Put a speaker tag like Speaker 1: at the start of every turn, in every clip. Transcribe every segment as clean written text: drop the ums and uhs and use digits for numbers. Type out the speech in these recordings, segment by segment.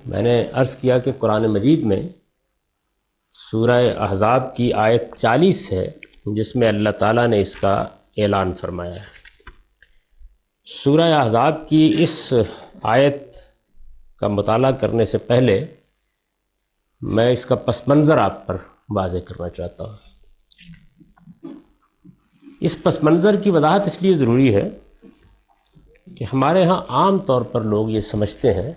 Speaker 1: میں نے عرض کیا کہ قرآن مجید میں سورہ احزاب کی آیت 40 ہے جس میں اللہ تعالیٰ نے اس کا اعلان فرمایا ہے۔ سورہ احزاب کی اس آیت کا مطالعہ کرنے سے پہلے میں اس کا پس منظر آپ پر واضح کرنا چاہتا ہوں۔ اس پس منظر کی وضاحت اس لیے ضروری ہے کہ ہمارے ہاں عام طور پر لوگ یہ سمجھتے ہیں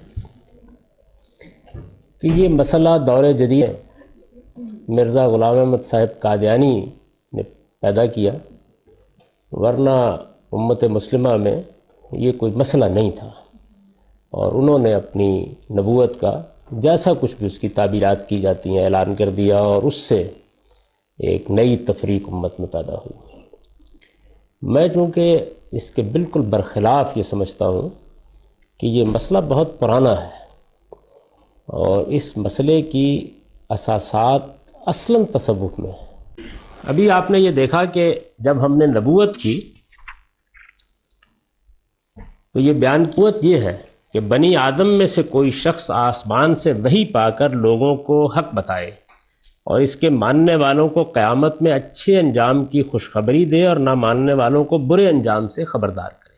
Speaker 1: کہ یہ مسئلہ دور جدید مرزا غلام احمد صاحب قادیانی نے پیدا کیا، ورنہ امت مسلمہ میں یہ کوئی مسئلہ نہیں تھا، اور انہوں نے اپنی نبوت کا جیسا کچھ بھی اس کی تعبیرات کی جاتی ہیں اعلان کر دیا، اور اس سے ایک نئی تفریق امت میں پیدا ہوئی۔ میں چونکہ اس کے بالکل برخلاف یہ سمجھتا ہوں کہ یہ مسئلہ بہت پرانا ہے، اور اس مسئلے کی اساسات اصلاً تصوف میں ہے۔ ابھی آپ نے یہ دیکھا کہ جب ہم نے نبوت کی تو یہ بیان قوت یہ ہے کہ بنی آدم میں سے کوئی شخص آسمان سے وحی پا کر لوگوں کو حق بتائے اور اس کے ماننے والوں کو قیامت میں اچھے انجام کی خوشخبری دے اور نہ ماننے والوں کو برے انجام سے خبردار کرے۔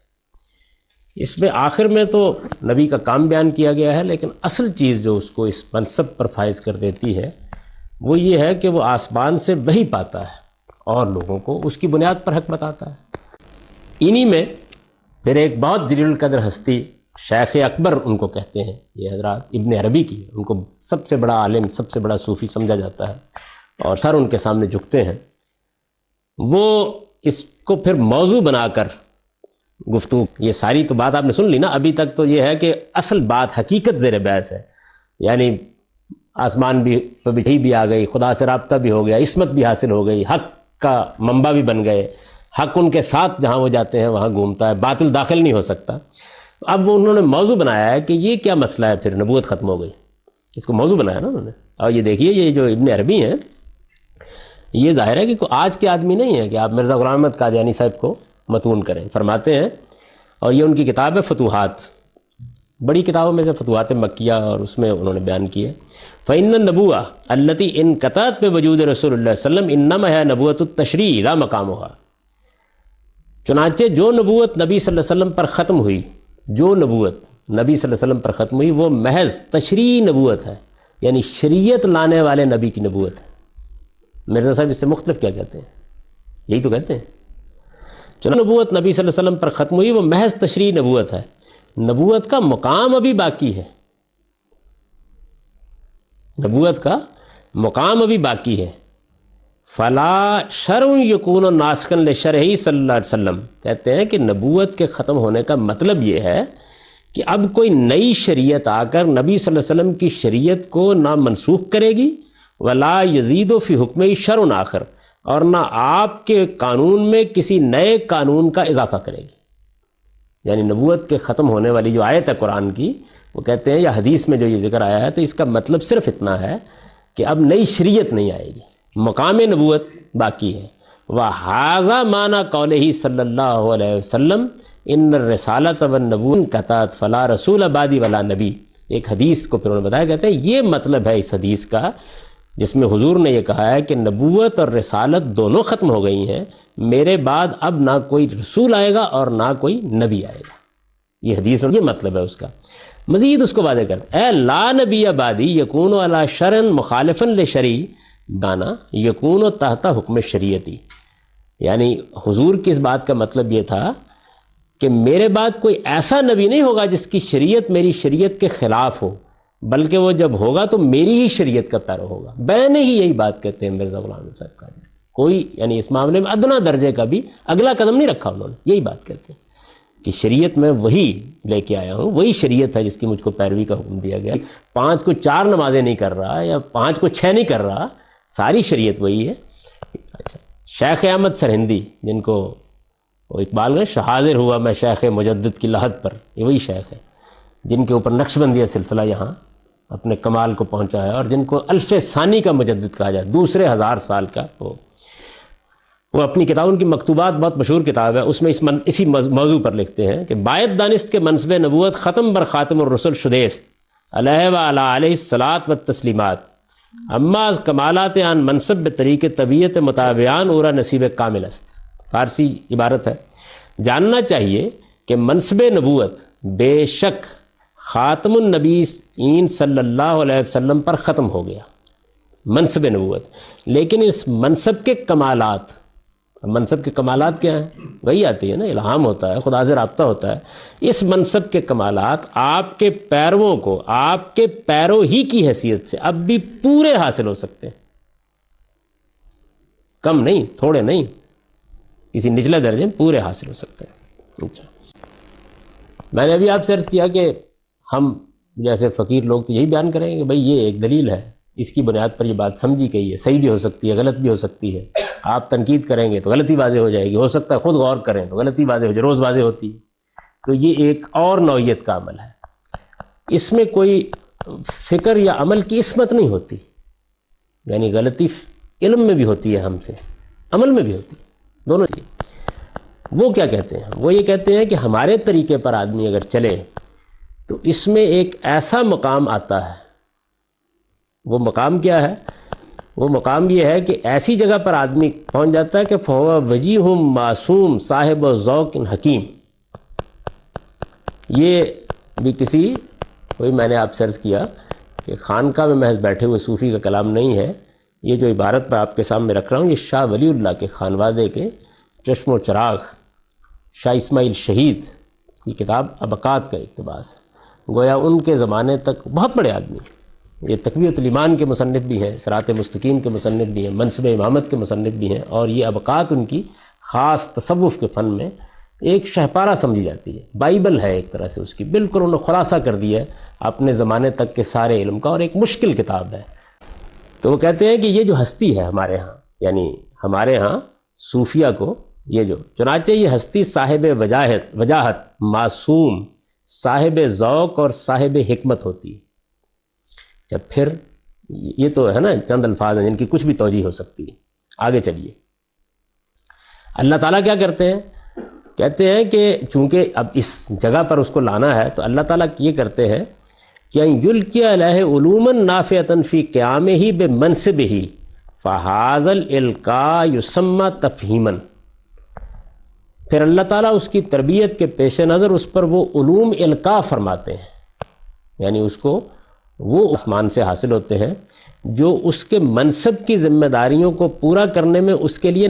Speaker 1: اس میں آخر میں تو نبی کا کام بیان کیا گیا ہے، لیکن اصل چیز جو اس کو اس منصب پر فائز کر دیتی ہے وہ یہ ہے کہ وہ آسمان سے وحی پاتا ہے اور لوگوں کو اس کی بنیاد پر حق بتاتا ہے۔ انہی میں پھر ایک بہت جلیل القدر ہستی شیخ اکبر ان کو کہتے ہیں، یہ حضرات ابن عربی کی، ان کو سب سے بڑا عالم، سب سے بڑا صوفی سمجھا جاتا ہے، اور سر ان کے سامنے جھکتے ہیں۔ وہ اس کو پھر موضوع بنا کر گفتگو، یہ ساری تو بات آپ نے سن لی نا، ابھی تک تو یہ ہے کہ اصل بات حقیقت زیر بحث ہے، یعنی آسمان بھی آ گئی، خدا سے رابطہ بھی ہو گیا، عصمت بھی حاصل ہو گئی، حق کا منبع بھی بن گئے، حق ان کے ساتھ جہاں وہ جاتے ہیں وہاں گھومتا ہے، باطل داخل نہیں ہو سکتا۔ اب وہ انہوں نے موضوع بنایا ہے کہ یہ کیا مسئلہ ہے، پھر نبوت ختم ہو گئی، اس کو موضوع بنایا نا انہوں نے۔ اور یہ دیکھیے یہ جو ابن عربی ہیں، یہ ظاہر ہے کہ کوئی آج کے آدمی نہیں ہے کہ آپ مرزا غلام احمد قادیانی صاحب کو متون کریں۔ فرماتے ہیں، اور یہ ان کی کتاب ہے فتوحات، بڑی کتابوں میں سے فتوحات مکیہ، اور اس میں انہوں نے بیان کی ہے فَإِنَّ النَّبُوَّةَ الَّتِي انْقَطَعَتْ بِوُجُودِ رسول اللہ صلی اللہ علیہ وسلم انما ہے نبوت التشریع لا مقامها۔ چنانچہ جو نبوت نبی صلی اللہ علیہ وسلم پر ختم ہوئی، جو نبوت نبی صلی اللہ علیہ وسلم پر ختم ہوئی وہ محض تشریعی نبوت ہے، یعنی شریعت لانے والے نبی کی نبوت ہے۔ مرزا صاحب اس سے مختلف کیا کہتے ہیں؟ یہی تو کہتے ہیں۔ چنانچہ نبوت نبی صلی اللہ علیہ وسلم پر ختم ہوئی وہ محض تشریعی نبوت ہے، نبوت کا مقام ابھی باقی ہے، نبوت کا مقام ابھی باقی ہے۔ فلا شرع یکون ناسخا لشرعہ صلی اللہ علیہ وسلم، کہتے ہیں کہ نبوت کے ختم ہونے کا مطلب یہ ہے کہ اب کوئی نئی شریعت آ کر نبی صلی اللہ علیہ وسلم کی شریعت کو نہ منسوخ کرے گی، ولا یزید فی حکمہ شرع آخر، اور نہ آپ کے قانون میں کسی نئے قانون کا اضافہ کرے گی۔ یعنی نبوت کے ختم ہونے والی جو آیت ہے قرآن کی، وہ کہتے ہیں یا حدیث میں جو یہ ذکر آیا ہے، تو اس کا مطلب صرف اتنا ہے کہ اب نئی شریعت نہیں آئے گی، مقام نبوت باقی ہے۔ وَهَذَا مَعْنَى قَوْلِهِ صلی اللہ علیہ وسلم ان الرسالۃ والنبوۃ انقطعت فلا رسول بعدی ولا نبی۔ ایک حدیث کو پھر انہوں نے بتایا، کہتے ہیں یہ مطلب ہے اس حدیث کا جس میں حضور نے یہ کہا ہے کہ نبوت اور رسالت دونوں ختم ہو گئی ہیں، میرے بعد اب نہ کوئی رسول آئے گا اور نہ کوئی نبی آئے گا۔ یہ حدیث، یہ مطلب ہے اس کا۔ مزید اس کو واضح کر، اے لا نبی بعدی یکون علی شرع مخالفا لشرعی دانا یکون تحت حکم شریعتی۔ یعنی حضور کی اس بات کا مطلب یہ تھا کہ میرے بعد کوئی ایسا نبی نہیں ہوگا جس کی شریعت میری شریعت کے خلاف ہو، بلکہ وہ جب ہوگا تو میری ہی شریعت کا پیرو ہوگا۔ بیان ہی یہی بات کہتے ہیں مرزا غلام صاحب کا، کوئی یعنی اس معاملے میں ادنا درجے کا بھی اگلا قدم نہیں رکھا انہوں نے، یہی بات کہتے ہیں کہ شریعت میں وہی لے کے آیا ہوں، وہی شریعت ہے جس کی مجھ کو پیروی کا حکم دیا گیا۔ 5 کو 4 نمازیں نہیں کر رہا، یا 5 کو 6 نہیں کر رہا، ساری شریعت وہی ہے۔ اچھا، شیخ احمد سرہندی، جن کو وہ اقبال میں حاضر ہوا میں شیخ مجدد کی لحد پر، یہ وہی شیخ ہے جن کے اوپر نقشبندیہ سلسلہ یہاں اپنے کمال کو پہنچا ہے، اور جن کو الف ثانی کا مجدد کہا جائے، دوسرے 1000 سال کا۔ وہ اپنی کتاب، ان کی مکتوبات بہت مشہور کتاب ہے، اس میں اسی موضوع پر لکھتے ہیں کہ باید دانست کے منصب نبوت ختم بر خاتم الرسل شدیست، علیہ وعلی علیہ الصلاۃ والتسلیمات اما از کمالات آن منصب بطریق طبیعت مطابعان اورا نصیب کامل است. فارسی عبارت ہے. جاننا چاہیے کہ منصب نبوت بے شک خاتم النبیین صلی اللہ علیہ وسلم پر ختم ہو گیا، منصب نبوت. لیکن اس منصب کے کمالات، منصب کے کمالات کیا ہیں؟ وہی آتی ہے نا، الہام ہوتا ہے، خدا سے رابطہ ہوتا ہے. اس منصب کے کمالات آپ کے پیرووں کو آپ کے پیرو ہی کی حیثیت سے اب بھی پورے حاصل ہو سکتے ہیں، کم نہیں، تھوڑے نہیں، کسی نچلے درجے میں پورے حاصل ہو سکتے ہیں. اچھا، میں نے ابھی آپ سے عرض کیا کہ ہم جیسے فقیر لوگ تو یہی بیان کریں گے کہ بھئی یہ ایک دلیل ہے، اس کی بنیاد پر یہ بات سمجھی گئی ہے، صحیح بھی ہو سکتی ہے، غلط بھی ہو سکتی ہے. آپ تنقید کریں گے تو غلطی واضح ہو جائے گی، ہو سکتا ہے خود غور کریں تو غلطی واضح ہو جائے، روز واضح ہوتی ہے. تو یہ ایک اور نوعیت کا عمل ہے، اس میں کوئی فکر یا عمل کی عصمت نہیں ہوتی. یعنی غلطی علم میں بھی ہوتی ہے، ہم سے عمل میں بھی ہوتی ہے، دونوں چیزیں. وہ کیا کہتے ہیں؟ وہ یہ کہتے ہیں کہ ہمارے طریقے پر آدمی اگر چلے تو اس میں ایک ایسا مقام آتا ہے. وہ مقام کیا ہے؟ وہ مقام یہ ہے کہ ایسی جگہ پر آدمی پہنچ جاتا ہے کہ فہو وجیہ معصوم صاحب ذوق حکیم. یہ بھی کوئی میں نے آپ سے عرض کیا کہ خانقاہ میں محض بیٹھے ہوئے صوفی کا کلام نہیں ہے. یہ جو عبارت میں آپ کے سامنے رکھ رہا ہوں یہ شاہ ولی اللہ کے خانوادے کے چشم و چراغ شاہ اسماعیل شہید کی کتاب ابقات کا اقتباس ہے. گویا ان کے زمانے تک بہت بڑے آدمی، یہ تقویۃ الایمان کے مصنف بھی ہیں، صراط مستقیم کے مصنف بھی ہیں، منصب امامت کے مصنف بھی ہیں، اور یہ ابقات ان کی خاص تصوف کے فن میں ایک شہپارہ سمجھی جاتی ہے. بائبل ہے ایک طرح سے اس کی، بالکل انہوں نے خلاصہ کر دیا ہے اپنے زمانے تک کے سارے علم کا، اور ایک مشکل کتاب ہے. تو وہ کہتے ہیں کہ یہ جو ہستی ہے ہمارے ہاں، یعنی ہمارے ہاں صوفیہ کو یہ جو چنانچہ یہ ہستی صاحب وجاہت معصوم صاحب ذوق اور صاحب حکمت ہوتی ہے. جب پھر یہ تو ہے نا چند الفاظ ہیں جن کی کچھ بھی توجیہ ہو سکتی ہے. آگے چلیے، اللہ تعالیٰ کیا کرتے ہیں؟ کہتے ہیں کہ چونکہ اب اس جگہ پر اس کو لانا ہے تو اللہ تعالیٰ یہ کرتے ہیں کہ یلقی علیہ علوما نافعۃ فی قیامہ بمنصبہ فہذا الالقاء یسمى تفہیما. پھر اللہ تعالیٰ اس کی تربیت کے پیش نظر اس پر وہ علوم القاء فرماتے ہیں، یعنی اس کو وہ آسمان سے حاصل ہوتے ہیں جو اس کے منصب کی ذمہ داریوں کو پورا کرنے میں اس کے لیے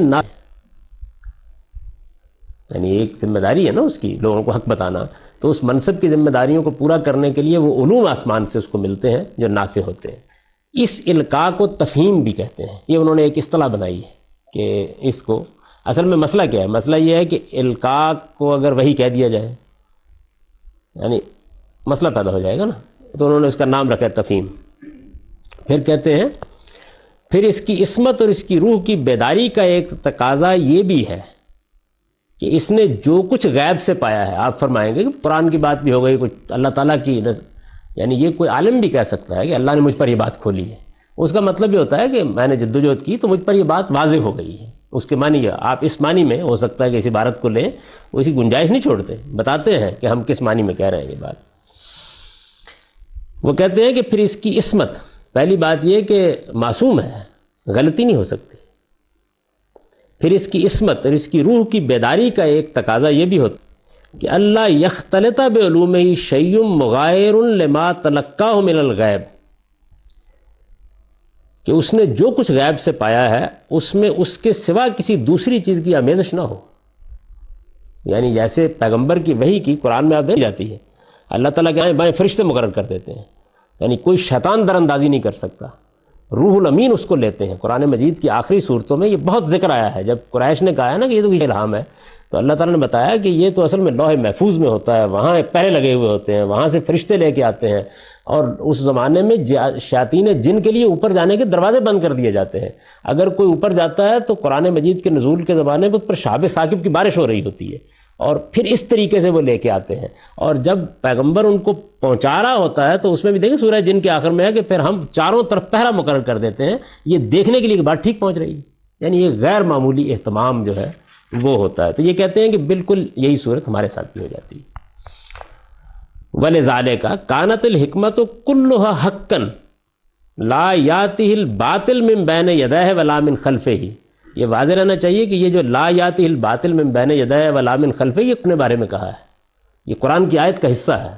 Speaker 1: یعنی ایک ذمہ داری ہے نا اس کی، لوگوں کو حق بتانا، تو اس منصب کی ذمہ داریوں کو پورا کرنے کے لیے وہ علوم آسمان سے اس کو ملتے ہیں جو نافع ہوتے ہیں. اس القاء کو تفہیم بھی کہتے ہیں. یہ انہوں نے ایک اصطلاح بنائی ہے کہ اس کو اصل میں مسئلہ کیا ہے؟ مسئلہ یہ ہے کہ القاء کو اگر وہی کہہ دیا جائے یعنی مسئلہ پیدا ہو جائے گا نا، تو انہوں نے اس کا نام رکھا ہے تفہیم. پھر کہتے ہیں پھر اس کی عصمت اور اس کی روح کی بیداری کا ایک تقاضا یہ بھی ہے کہ اس نے جو کچھ غیب سے پایا ہے، آپ فرمائیں گے کہ قرآن کی بات بھی ہو گئی، کچھ اللہ تعالیٰ کی یعنی یہ کوئی عالم بھی کہہ سکتا ہے کہ اللہ نے مجھ پر یہ بات کھولی ہے. اس کا مطلب یہ ہوتا ہے کہ میں نے جدوجہد کی تو مجھ پر یہ بات واضح ہو گئی ہے. اس کے معنی آپ اس معنی میں ہو سکتا ہے کہ اس عبارت کو لیں، وہ اسی گنجائش نہیں چھوڑتے، بتاتے ہیں کہ ہم کس معنی میں کہہ رہے ہیں یہ بات. وہ کہتے ہیں کہ پھر اس کی عصمت، پہلی بات یہ کہ معصوم ہے، غلطی نہیں ہو سکتی. پھر اس کی عصمت اور اس کی روح کی بیداری کا ایک تقاضا یہ بھی ہوتا کہ اللہ یختلط بعلومہ شیء مغایر لما تلقاہ من الغیب، کہ اس نے جو کچھ غیب سے پایا ہے اس میں اس کے سوا کسی دوسری چیز کی آمیزش نہ ہو. یعنی جیسے پیغمبر کی وحی کی قرآن میں آپ دیکھ جاتی ہے، اللہ تعالیٰ کے آئیں بائیں فرشتے مقرر کر دیتے ہیں، یعنی کوئی شیطان در اندازی نہیں کر سکتا. روح الامین اس کو لیتے ہیں. قرآن مجید کی آخری صورتوں میں یہ بہت ذکر آیا ہے. جب قریش نے کہا ہے نا کہ یہ تو الہام ہے، تو اللہ تعالیٰ نے بتایا کہ یہ تو اصل میں لوح محفوظ میں ہوتا ہے، وہاں پہرے لگے ہوئے ہوتے ہیں، وہاں سے فرشتے لے کے آتے ہیں، اور اس زمانے میں شیاطین جن کے لیے اوپر جانے کے دروازے بند کر دیے جاتے ہیں. اگر کوئی اوپر جاتا ہے تو قرآن مجید کے نزول کے زمانے میں اس پر شہاب ثاقب کی بارش ہو رہی ہوتی ہے، اور پھر اس طریقے سے وہ لے کے آتے ہیں. اور جب پیغمبر ان کو پہنچا رہا ہوتا ہے تو اس میں بھی دیکھیں سورہ جن کے آخر میں ہے کہ پھر ہم چاروں طرف پہرا مقرر کر دیتے ہیں، یہ دیکھنے کے لیے کہ بات ٹھیک پہنچ رہی ہے. یعنی یہ غیر معمولی اہتمام جو ہے وہ ہوتا ہے. تو یہ کہتے ہیں کہ بالکل یہی صورت ہمارے ساتھ بھی ہو جاتی ہے. وَلِذَالِكَ كَانَتِ الْحِكْمَةُ كُلُّهَا حَقًّا لَا يَأْتِهِ الْبَاطِلُ مِنْ بَيْنِ يَدَيْهِ وَلَا مِنْ خَلْفِهِ، یہ واضح رہنا چاہیے کہ یہ جو لا یاتی الباطل من بین یدیہ ولا من خلفہ، یہ اپنے بارے میں کہا ہے، یہ قرآن کی آیت کا حصہ ہے۔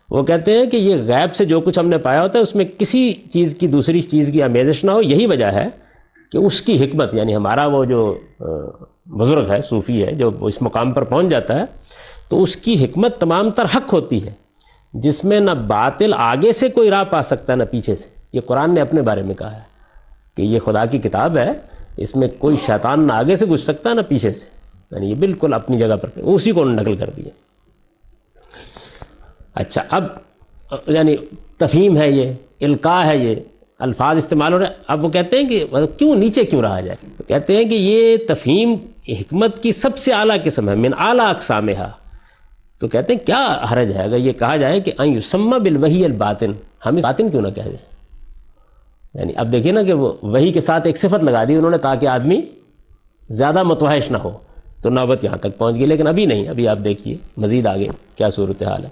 Speaker 1: وہ کہتے ہیں کہ یہ غیب سے جو کچھ ہم نے پایا ہوتا ہے اس میں کسی چیز کی دوسری چیز کی آمیزش نہ ہو، یہی وجہ ہے کہ اس کی حکمت، یعنی ہمارا وہ جو بزرگ ہے، صوفی ہے، جو اس مقام پر پہنچ جاتا ہے تو اس کی حکمت تمام تر حق ہوتی ہے، جس میں نہ باطل آگے سے کوئی راہ پا سکتا نہ پیچھے سے۔ یہ قرآن نے اپنے بارے میں کہا ہے کہ یہ خدا کی کتاب ہے، اس میں کوئی شیطان نہ آگے سے گھس سکتا نہ پیچھے سے، یعنی یہ بالکل اپنی جگہ پر اسی کو نقل کر دیا۔ اچھا، اب یعنی تفہیم ہے، یہ القاء ہے، یہ الفاظ استعمال ہو رہے ہیں۔ اب وہ کہتے ہیں کہ کیوں نیچے کیوں رہا جائے؟ تو کہتے ہیں کہ یہ تفہیم حکمت کی سب سے اعلیٰ قسم ہے، من اعلیٰ اقسامہا۔ تو کہتے ہیں کیا حرج ہے اگر یہ کہا جائے کہ ان یسمى بالوحی الباطن، ہم اس باطن کیوں نہ کہہ دیں؟ یعنی اب دیکھیے نا کہ وہ وحی کے ساتھ ایک صفت لگا دی انہوں نے تاکہ آدمی زیادہ متوحش نہ ہو، تو نوبت یہاں تک پہنچ گئی، لیکن ابھی نہیں، ابھی آپ دیکھیے مزید آگے کیا صورتحال ہے۔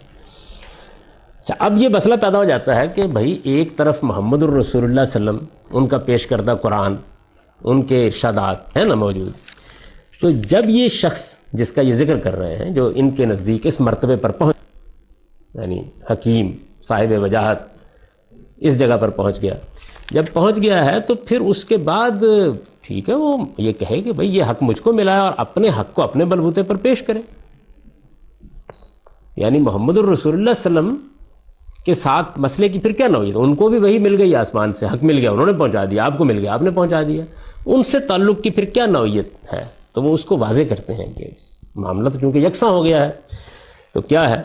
Speaker 1: اچھا، اب یہ مسئلہ پیدا ہو جاتا ہے کہ بھائی ایک طرف محمد الرسول اللہ صلی اللہ علیہ وسلم، ان کا پیش کردہ قرآن، ان کے ارشادات ہیں نا موجود، تو جب یہ شخص جس کا یہ ذکر کر رہے ہیں جو ان کے نزدیک اس مرتبے پر پہنچ، یعنی حکیم صاحب وجاہت، اس جگہ پر پہنچ گیا، جب پہنچ گیا ہے تو پھر اس کے بعد ٹھیک ہے وہ یہ کہے کہ بھئی یہ حق مجھ کو ملا ہے اور اپنے حق کو اپنے بلبوتے پر پیش کرے۔ یعنی محمد الرسول اللہ صلی اللہ علیہ وسلم کے ساتھ مسئلے کی پھر کیا نوعیت؟ ان کو بھی وہی مل گئی آسمان سے، حق مل گیا، انہوں نے پہنچا دیا، آپ کو مل گیا، آپ نے پہنچا دیا، ان سے تعلق کی پھر کیا نوعیت ہے؟ تو وہ اس کو واضح کرتے ہیں کہ معاملہ تو چونکہ یکساں ہو گیا ہے، تو کیا ہے؟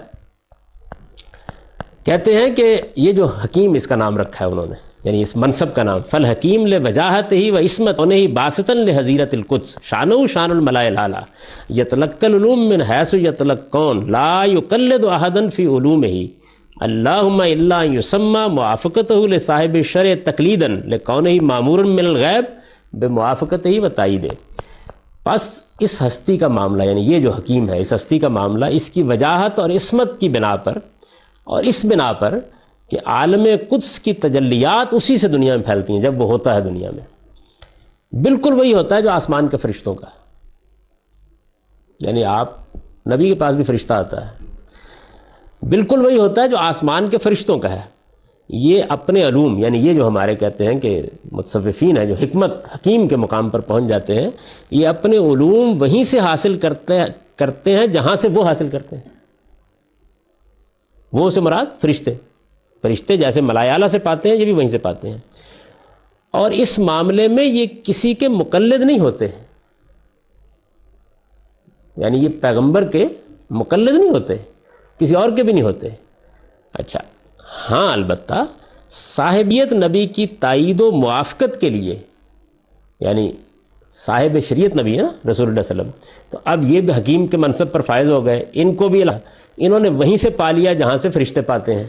Speaker 1: کہتے ہیں کہ یہ جو حکیم اس کا نام رکھا ہے انہوں نے، یعنی اس منصب کا نام، فالحکیم لوجاہت ہی و عصمت انہیں باسطن لحضیرت القدس شانہ شان الملائے العلیٰ یتلقى العلوم من حیث یتلقون لا یقلد احدا فی علومہ اللہم الا ان یسمى موافقتہ لصاحب الشرع تقلیدا لکونہ مامورا من الغیب بموافقتہ و تائیدہ۔ بس اس ہستی کا معاملہ، یعنی یہ جو حکیم ہے، اس ہستی کا معاملہ اس کی وجاہت اور عصمت کی بنا پر، اور اس بنا پر کہ عالم قدس کی تجلیات اسی سے دنیا میں پھیلتی ہیں جب وہ ہوتا ہے دنیا میں، بالکل وہی ہوتا ہے جو آسمان کے فرشتوں کا ہے۔ یعنی آپ نبی کے پاس بھی فرشتہ آتا ہے، بالکل وہی ہوتا ہے جو آسمان کے فرشتوں کا ہے۔ یہ اپنے علوم، یعنی یہ جو ہمارے کہتے ہیں کہ متصوفین ہیں جو حکمت حکیم کے مقام پر پہنچ جاتے ہیں، یہ اپنے علوم وہیں سے حاصل کرتے ہیں جہاں سے وہ حاصل کرتے ہیں۔ وہ سے مراد فرشتے جیسے ملائے اعلیٰ سے پاتے ہیں، یہ بھی وہیں سے پاتے ہیں، اور اس معاملے میں یہ کسی کے مقلد نہیں ہوتے، یعنی یہ پیغمبر کے مقلد نہیں ہوتے، کسی اور کے بھی نہیں ہوتے۔ اچھا ہاں، البتہ صاحبیت نبی کی تائید و موافقت کے لیے، یعنی صاحب شریعت نبی ہے نا رسول اللہ صلی اللہ علیہ وسلم، تو اب یہ بھی حکیم کے منصب پر فائز ہو گئے، ان کو بھی انہوں نے وہیں سے پا لیا جہاں سے فرشتے پاتے ہیں،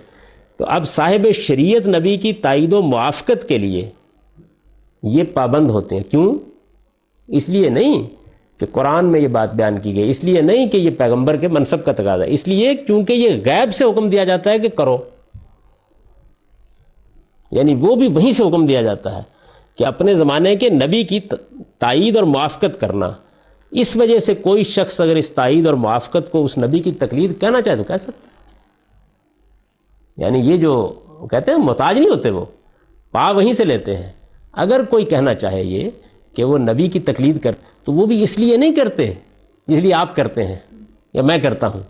Speaker 1: تو اب صاحب شریعت نبی کی تائید و موافقت کے لیے یہ پابند ہوتے ہیں۔ کیوں؟ اس لیے نہیں کہ قرآن میں یہ بات بیان کی گئی، اس لیے نہیں کہ یہ پیغمبر کے منصب کا تقاضا ہے، اس لیے کیونکہ یہ غیب سے حکم دیا جاتا ہے کہ کرو، یعنی وہ بھی وہیں سے حکم دیا جاتا ہے کہ اپنے زمانے کے نبی کی تائید اور موافقت کرنا۔ اس وجہ سے کوئی شخص اگر اس تائید اور موافقت کو اس نبی کی تقلید کہنا چاہے تو کہہ سکتا ہے، یعنی یہ جو کہتے ہیں محتاج نہیں ہوتے، وہ پا وہیں سے لیتے ہیں۔ اگر کوئی کہنا چاہے یہ کہ وہ نبی کی تقلید کرتے تو وہ بھی اس لیے نہیں کرتے جس لیے آپ کرتے ہیں یا میں کرتا ہوں،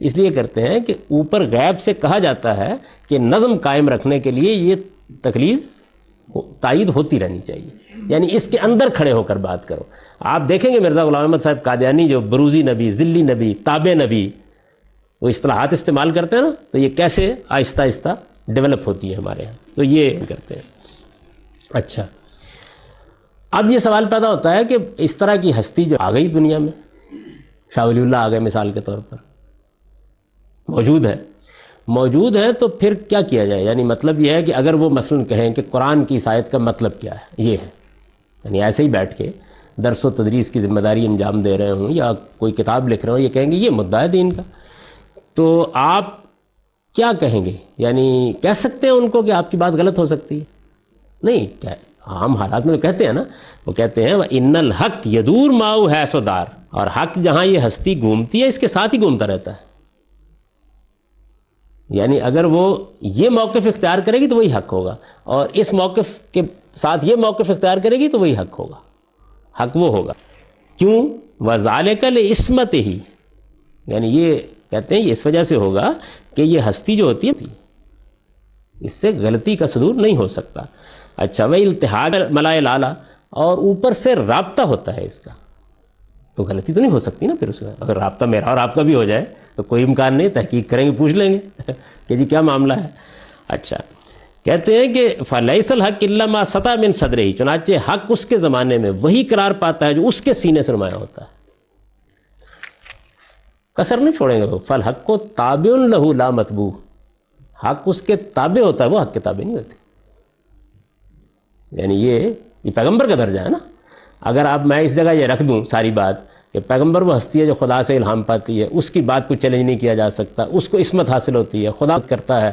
Speaker 1: اس لیے کرتے ہیں کہ اوپر غیب سے کہا جاتا ہے کہ نظم قائم رکھنے کے لیے یہ تقلید تائید ہوتی رہنی چاہیے، یعنی اس کے اندر کھڑے ہو کر بات کرو۔ آپ دیکھیں گے مرزا غلام احمد صاحب قادیانی جو بروزی نبی، ذلی نبی، تابع نبی، وہ اصطلاحات استعمال کرتے ہیں نا، تو یہ کیسے آہستہ آہستہ ڈیولپ ہوتی ہے ہمارے ہاں، تو یہ کرتے ہیں۔ اچھا، اب یہ سوال پیدا ہوتا ہے کہ اس طرح کی ہستی جو آ گئی دنیا میں، شاہ ولی اللہ آ گئے مثال کے طور پر، موجود ہے تو پھر کیا کیا جائے؟ یعنی مطلب یہ ہے کہ اگر وہ مثلاً کہیں کہ قرآن کی اس آیت کا مطلب کیا ہے، یہ ہے، یعنی ایسے ہی بیٹھ کے درس و تدریس کی ذمہ داری انجام دے رہے ہوں یا کوئی کتاب لکھ رہے ہوں، یہ کہیں گے یہ مدعا ہے دین کا، تو آپ کیا کہیں گے؟ یعنی کہہ سکتے ہیں ان کو کہ آپ کی بات غلط ہو سکتی ہے؟ نہیں، کیا عام حالات میں تو کہتے ہیں نا، وہ کہتے ہیں وَإِنَّ الْحَقَّ يَدُورُ مَعَهُ حَيْثُ دَارَ، اور حق جہاں یہ ہستی گھومتی ہے اس کے ساتھ ہی گھومتا رہتا ہے. یعنی اگر وہ یہ موقف اختیار کرے گی تو وہی حق ہوگا، اور اس موقف کے ساتھ یہ موقف اختیار کرے گی تو وہی حق ہوگا، حق وہ ہوگا. کیوں؟ وَذَلِكَ لِعِصْمَتِهِ، یعنی یہ کہتے ہیں یہ اس وجہ سے ہوگا کہ یہ ہستی جو ہوتی ہے اس سے غلطی کا صدور نہیں ہو سکتا. اچھا، وَإِلْتِحَاقِ مَلَائِكَ الْأَعْلَىٰ، اور اوپر سے رابطہ ہوتا ہے اس کا، تو غلطی تو نہیں ہو سکتی نا پھر اس کا. اگر رابطہ میرا اور آپ کا بھی ہو جائے تو کوئی امکان نہیں، تحقیق کریں گے، پوچھ لیں گے کہ جی کیا معاملہ ہے. اچھا، کہتے ہیں کہ فَلَيْسَ الْحَقُّ إِلَّا مَا سَطَعَ مِنْ صَدْرِهِ، چنانچہ حق اس کے زمانے میں وہی قرار پاتا ہے جو اس کے سینے سے نمایاں ہوتا ہے. کسر نہیں چھوڑیں گے وہ. فَالْحَقُّ تَابِعٌ لَهُ لَا مَتْبُوعٌ، حق اس کے تابع ہوتا ہے، وہ حق کے تابع نہیں ہوتی. یعنی یہ پیغمبر کا درجہ ہے نا. اگر آپ میں اس جگہ یہ رکھ دوں ساری بات کہ پیغمبر وہ ہستی ہے جو خدا سے الہام پاتی ہے، اس کی بات کو چیلنج نہیں کیا جا سکتا، اس کو عصمت حاصل ہوتی ہے، خدا کرتا ہے،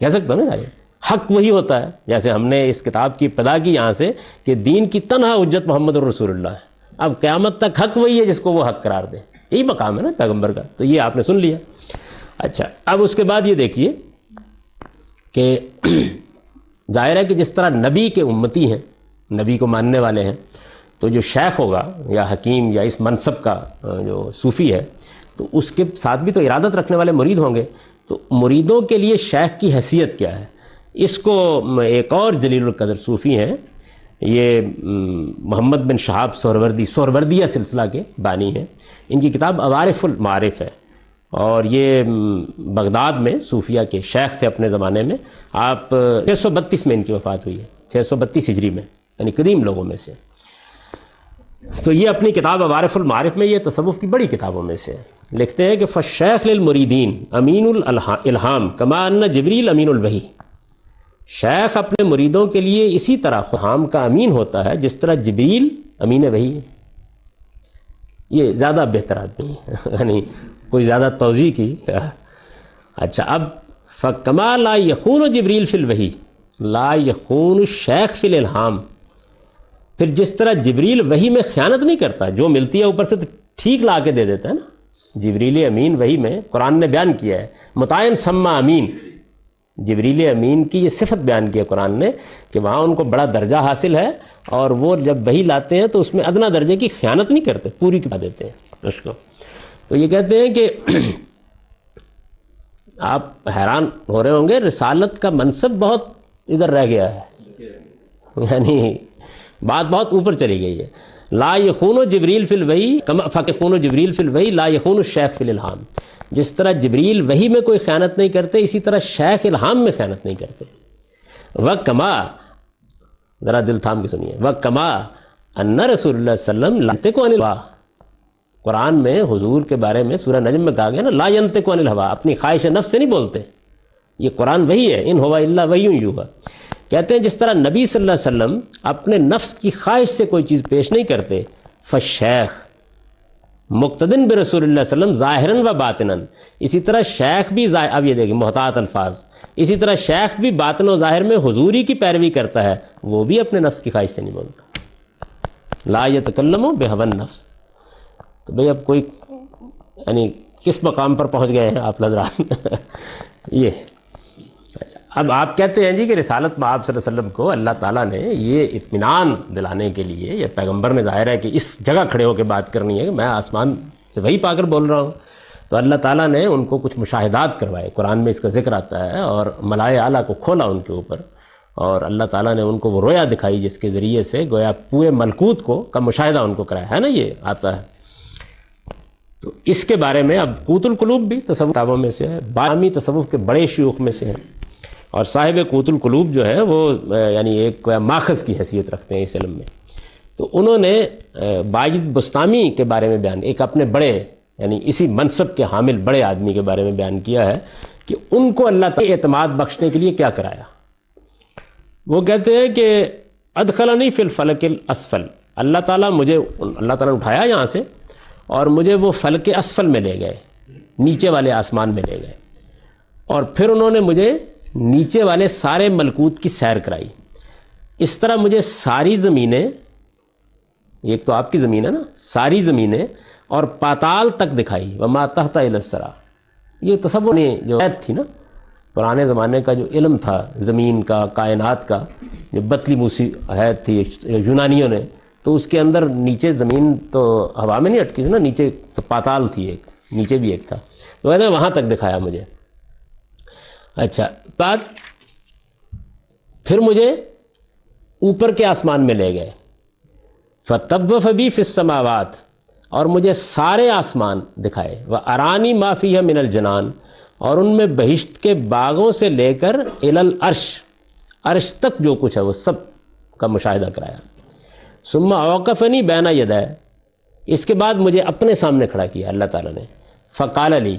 Speaker 1: کہہ سکتا ہوں نا. حق وہی ہوتا ہے، جیسے ہم نے اس کتاب کی ابتدا کی یہاں سے کہ دین کی تنہا حجت محمد الرسول اللہ ہے. اب قیامت تک حق وہی ہے جس کو وہ حق قرار دے، یہی مقام ہے نا پیغمبر کا. تو یہ آپ نے سن لیا. اچھا، اب اس کے بعد یہ دیکھیے کہ ظاہر ہے کہ جس طرح نبی کے امتی ہیں، نبی کو ماننے والے ہیں، تو جو شیخ ہوگا یا حکیم یا اس منصب کا جو صوفی ہے، تو اس کے ساتھ بھی تو ارادت رکھنے والے مرید ہوں گے. تو مریدوں کے لیے شیخ کی حیثیت کیا ہے؟ اس کو ایک اور جلیل القدر صوفی ہیں، یہ محمد بن شہاب سہروردیہ سلسلہ کے بانی ہیں. ان کی کتاب عوارف المعارف ہے، اور یہ بغداد میں صوفیہ کے شیخ تھے اپنے زمانے میں. آپ 632 میں ان کی وفات ہوئی ہے، 632 ہجری میں، یعنی قدیم لوگوں میں سے. تو یہ اپنی کتاب عوارف المعارف میں، یہ تصوف کی بڑی کتابوں میں سے لکھتے ہیں کہ فالشیخ للمریدین امین الالہام کما ان جبریل امین الوحی، شیخ اپنے مریدوں کے لیے اسی طرح الہام کا امین ہوتا ہے جس طرح جبریل امین وحی ہے. یہ زیادہ بہتر آدمی ہے، یعنی کوئی زیادہ توضیح کی. اچھا، اب فکما لا یخون جبریل فی الوحی لا یخون الشیخ فی الالہام، پھر جس طرح جبریل وحی میں خیانت نہیں کرتا، جو ملتی ہے اوپر سے تو ٹھیک لا کے دے دیتا ہے نا. جبریل امین وحی میں قرآن نے بیان کیا ہے متعین سما امین، جبریل امین کی یہ صفت بیان کی ہے قرآن نے کہ وہاں ان کو بڑا درجہ حاصل ہے، اور وہ جب وحی لاتے ہیں تو اس میں ادنا درجے کی خیانت نہیں کرتے، پوری کرا دیتے ہیں اس کو. تو یہ کہتے ہیں کہ آپ حیران ہو رہے ہوں گے، رسالت کا منصب بہت ادھر رہ گیا ہے، یعنی بات بہت اوپر چلی گئی ہے. لا یخون جبریل فی الوحی کما فیکون جبریل فی الوحی لا یخون الشیخ فی الالہام، جس طرح جبریل وحی میں کوئی خیانت نہیں کرتے اسی طرح شیخ الہام میں خیانت نہیں کرتے. وکما، ذرا دل تھام کے سنیے، وکما ان رسول اللہ صلی اللہ علیہ وسلم لا ینطق عن الہوا، قرآن میں حضور کے بارے میں سورہ نجم میں کہا گیا نا لا ینطق عن الہوا، اپنی خواہش نفس سے نہیں بولتے. یہ قرآن وہی ہے، ان ہوا الا وحی یوحی. کہتے ہیں جس طرح نبی صلی اللہ علیہ وسلم اپنے نفس کی خواہش سے کوئی چیز پیش نہیں کرتے، فالشیخ مقتدن برسول اللہ صلی اللہ علیہ وسلم ظاہراً و باطناً، اسی طرح شیخ بھی اب یہ دیکھیں محتاط الفاظ، اسی طرح شیخ بھی باطن و ظاہر میں حضوری کی پیروی کرتا ہے، وہ بھی اپنے نفس کی خواہش سے نہیں بولتا. لا یتکلم بہوی النفس. تو بھئی اب کوئی یعنی کس مقام پر پہنچ گئے ہیں آپ حضرات. یہ اب آپ کہتے ہیں جی کہ رسالت میں آپ صلی اللہ علیہ وسلم کو اللہ تعالیٰ نے یہ اطمینان دلانے کے لیے، یہ پیغمبر نے ظاہر ہے کہ اس جگہ کھڑے ہو کے بات کرنی ہے کہ میں آسمان سے وہی پا کر بول رہا ہوں، تو اللہ تعالیٰ نے ان کو کچھ مشاہدات کروائے، قرآن میں اس کا ذکر آتا ہے، اور ملائے اعلیٰ کو کھولا ان کے اوپر، اور اللہ تعالیٰ نے ان کو وہ رویا دکھائی جس کے ذریعے سے گویا پورے ملکوت کو کا مشاہدہ ان کو کرایا ہے نا، یہ آتا ہے. تو اس کے بارے میں اب قوت القلوب بھی تصوف کتابوں میں سے ہے، بامی تصوف کے بڑے شیوخ میں سے ہیں، اور صاحب قوت القلوب جو ہے وہ یعنی ایک ماخذ کی حیثیت رکھتے ہیں اس علم میں. تو انہوں نے باجد بستامی کے بارے میں بیان، ایک اپنے بڑے یعنی اسی منصب کے حامل بڑے آدمی کے بارے میں بیان کیا ہے کہ ان کو اللہ تعالی اعتماد بخشنے کے لیے کیا کرایا. وہ کہتے ہیں کہ ادخلنی فی الفلک الاسفل، اللہ تعالیٰ نے اٹھایا یہاں سے اور مجھے وہ فلک اسفل میں لے گئے. نیچے والے آسمان میں لے گئے، اور پھر انہوں نے مجھے نیچے والے سارے ملکوت کی سیر کرائی۔ اس طرح مجھے ساری زمینیں، ایک تو آپ کی زمین ہے نا، ساری زمینیں اور پاتال تک دکھائی، وما تحت الی الثری۔ یہ تصور نے جو عید تھی نا، پرانے زمانے کا جو علم تھا زمین کا، کائنات کا، جو بتلی موسی عہد تھی یونانیوں نے، تو اس کے اندر نیچے زمین تو ہوا میں نہیں اٹکی تھی نا، نیچے تو پاتال تھی، ایک نیچے بھی ایک تھا، تو کہتے ہیں وہاں تک دکھایا مجھے۔ اچھا، بعد پھر مجھے اوپر کے آسمان میں لے گئے، فَطَوَّفَ بِي فِي السَّمَاوَاتِ، اور مجھے سارے آسمان دکھائے، وَأَرَانِي مَا فِيهَا مِنَ الْجَنَانِ، اور ان میں بہشت کے باغوں سے لے کر الی العرش، عرش تک جو کچھ ہے وہ سب کا مشاہدہ کرایا۔ ثم اوقفنی بین یدی، اس کے بعد مجھے اپنے سامنے کھڑا کیا اللہ تعالیٰ نے، فقال لی،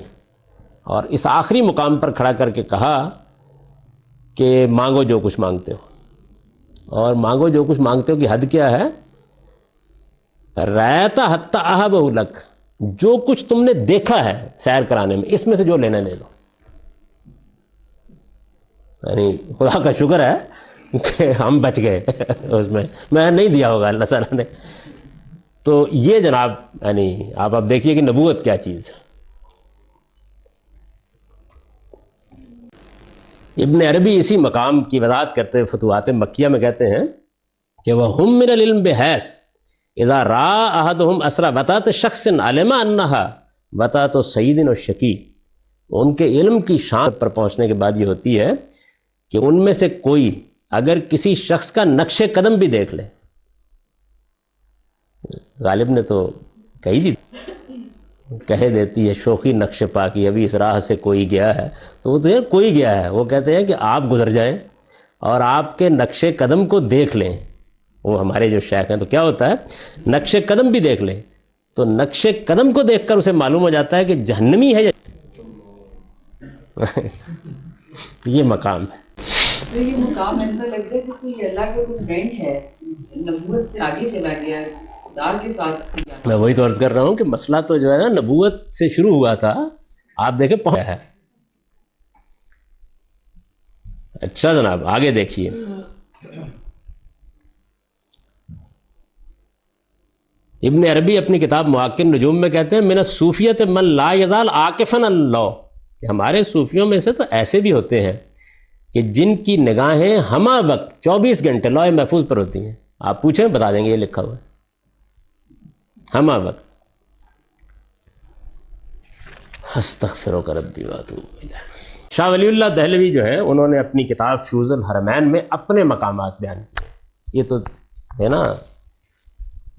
Speaker 1: اور اس آخری مقام پر کھڑا کر کے کہا کہ مانگو جو کچھ مانگتے ہو، اور مانگو جو کچھ مانگتے ہو کی حد کیا ہے؟ رأیت حتی اہبہ لک، جو کچھ تم نے دیکھا ہے سیر کرانے میں، اس میں سے جو لینا لے لو۔ یعنی خدا کا شکر ہے کہ ہم بچ گئے اس میں نہیں دیا ہوگا اللہ تعالیٰ نے۔ تو یہ جناب، یعنی آپ اب دیکھیے کہ نبوت کیا چیز ہے۔ ابن عربی اسی مقام کی وضاحت کرتے ہوئے فتوحات مکیہ میں کہتے ہیں کہ وَهُم مِّنَ الْعِلْمِ بِحَیث اذا رأى احدهم اسرا بطات شخص علم انها بطات سعید و شقی، ان کے علم کی شان پر پہنچنے کے بعد یہ ہوتی ہے کہ ان میں سے کوئی اگر کسی شخص کا نقش قدم بھی دیکھ لے، غالب نے تو کہی دی، کہہ دیتی ہے شوخی نقش پا کی، ابھی اس راہ سے کوئی گیا ہے، تو وہ تو یہ کوئی گیا ہے، وہ کہتے ہیں کہ آپ گزر جائیں اور آپ کے نقش قدم کو دیکھ لیں۔ وہ ہمارے جو شیخ ہیں تو کیا ہوتا ہے، نقش قدم بھی دیکھ لیں تو نقش قدم کو دیکھ کر اسے معلوم ہو جاتا ہے کہ جہنمی ہے یہ مقام ہے۔
Speaker 2: تو یہ مقام ایسا لگتا ہے جیسے یہ اللہ کا کوئی فرینڈ ہے، نبوت سے آگے چلا گیا، خدا کے ساتھ۔
Speaker 1: میں وہی تو عرض کر رہا ہوں کہ مسئلہ تو جو ہے نا نبوت سے شروع ہوا تھا، آپ دیکھیں پہنچا ہے۔ اچھا جناب آگے دیکھیے، ابن عربی اپنی کتاب مواقع النجوم میں کہتے ہیں من الصوفیت من لا یزال عاکفا اللہ، کہ ہمارے صوفیوں میں سے تو ایسے بھی ہوتے ہیں کہ جن کی نگاہیں ہمہ وقت 24 گھنٹے لوح محفوظ پر ہوتی ہیں۔ آپ پوچھیں بتا دیں گے، یہ لکھا ہوا ہے ہمہ وقت۔ استغفرک ربی واتوب الیہ۔ شاہ ولی اللہ دہلوی جو ہے انہوں نے اپنی کتاب فیوز الحرمین میں اپنے مقامات بیان کیے۔ یہ تو ہے نا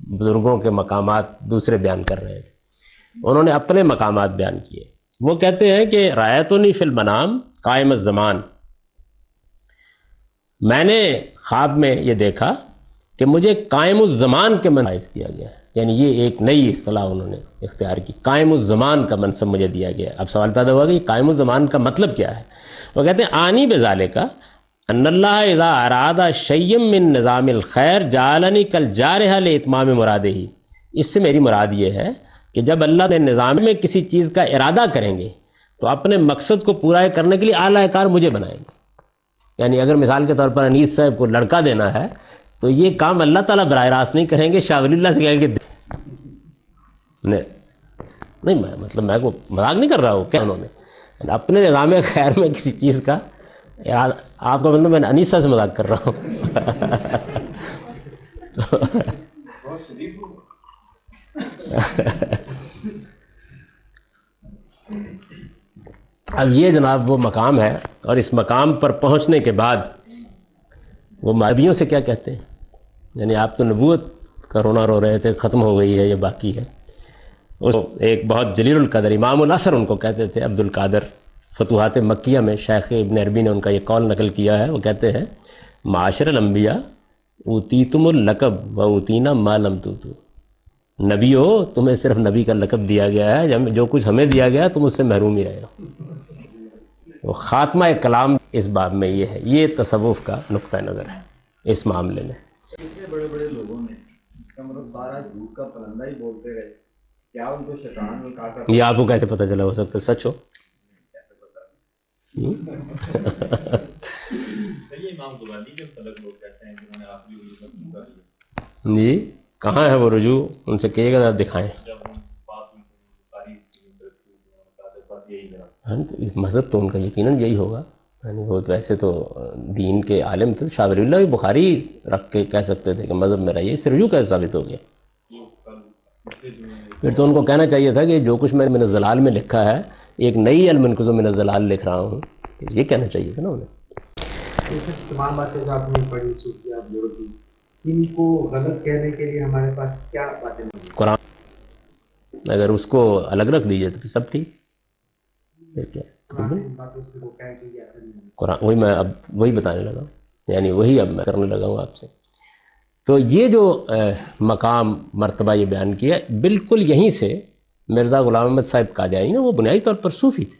Speaker 1: بزرگوں کے مقامات دوسرے بیان کر رہے ہیں، انہوں نے اپنے مقامات بیان کیے۔ وہ کہتے ہیں کہ رایتنی فی المنام قائم الزمان، میں نے خواب میں یہ دیکھا کہ مجھے قائم الزمان کے منصب کیا گیا ہے، یعنی یہ ایک نئی اصطلاح انہوں نے اختیار کی، قائم الزمان کا منصب مجھے دیا گیا ہے۔ اب سوال پیدا ہوا کہ قائم الزمان کا مطلب کیا ہے؟ وہ کہتے ہیں آنی بذالک ان اللہ اذا اراد شیئا من نظام الخیر جعلنی کالجارحہ لاتمام مرادہ، اس سے میری مراد یہ ہے کہ جب اللہ نے نظام میں کسی چیز کا ارادہ کریں گے تو اپنے مقصد کو پورا کرنے کے لیے اعلیٰ کار مجھے بنائیں گے۔ یعنی اگر مثال کے طور پر انیس صاحب کو لڑکا دینا ہے تو یہ کام اللہ تعالیٰ براہ راست نہیں کریں گے، شاہ ولی اللہ سے کہیں گے نہیں، میں مطلب میں کو مذاق نہیں کر رہا ہوں، کیا انہوں نے اپنے نظام خیر میں کسی چیز کا آپ کا مطلب میں انیسہ سے مذاق کر رہا ہوں۔ اب یہ جناب وہ مقام ہے، اور اس مقام پر پہنچنے کے بعد وہ مذہبیوں سے کیا کہتے ہیں، یعنی آپ تو نبوت کا رونا رو رہے تھے، ختم ہو گئی ہے، یہ باقی ہے۔ اس ایک بہت جلیل القدر امام العصر ان کو کہتے تھے، عبد القادر، فتوحات مکیہ میں شیخ ابن عربی نے ان کا یہ قول نقل کیا ہے۔ وہ کہتے ہیں معاشر الانبیاء اوتیتم اللقب و اوتینا ما لم توتو، نبی ہو تمہیں صرف نبی کا لقب دیا گیا ہے، جو کچھ ہمیں دیا گیا تم اس سے محروم ہی رہے ہو۔ وہ خاتمہ کلام اس باب میں یہ ہے، یہ تصوف کا نقطہ نظر ہے اس معاملے میں۔
Speaker 3: اتنے بڑے بڑے لوگوں نے اس کا مطلب سارا جھوٹ کا پرندہ ہی بولتے رہے، کیا ان کو شیطان نے کہا تھا؟
Speaker 1: یہ آپ کو کیسے پتہ چلا؟ ہو سکتا ہے سچ ہو. جی کہاں ہے وہ رجوع؟ ان سے کہیے گا دکھائیں. مذہب تو ان کا یقیناً یہی ہوگا. یعنی وہ تو ایسے تو دین کے عالم تھے. شاہ ولی اللہ بھی بخاری رکھ کے کہہ سکتے تھے کہ مذہب میرا یہ. اس سے رجوع کیسے ثابت ہو گیا؟ پھر تو ان کو کہنا چاہیے تھا کہ جو کچھ میں نے من الزلال میں لکھا ہے ایک نئی المنقذ من الزلال لکھ رہا ہوں. یہ کہنا چاہیے تھا نا انہیں.
Speaker 4: یہ سب تمام باتیں جو آپ نے پڑھی صوفیہ بزرگوں کی، ان کو غلط کہنے کے لیے ہمارے پاس کیا باتیں موجود ہیں؟
Speaker 1: قرآن اگر اس کو الگ رکھ دیجیے تو پھر سب ٹھیک. پھر کیا
Speaker 4: ان باتوں سے وہ کہیں کہ ایسا نہیں ہے.
Speaker 1: قرآن وہی میں اب وہی بتانے لگا ہوں. یعنی وہی اب میں کرنے لگا ہوں آپ سے. تو یہ جو مقام مرتبہ یہ بیان کیا بالکل یہیں سے مرزا غلام احمد صاحب قادیانی نا وہ بنیادی طور پر صوفی تھے.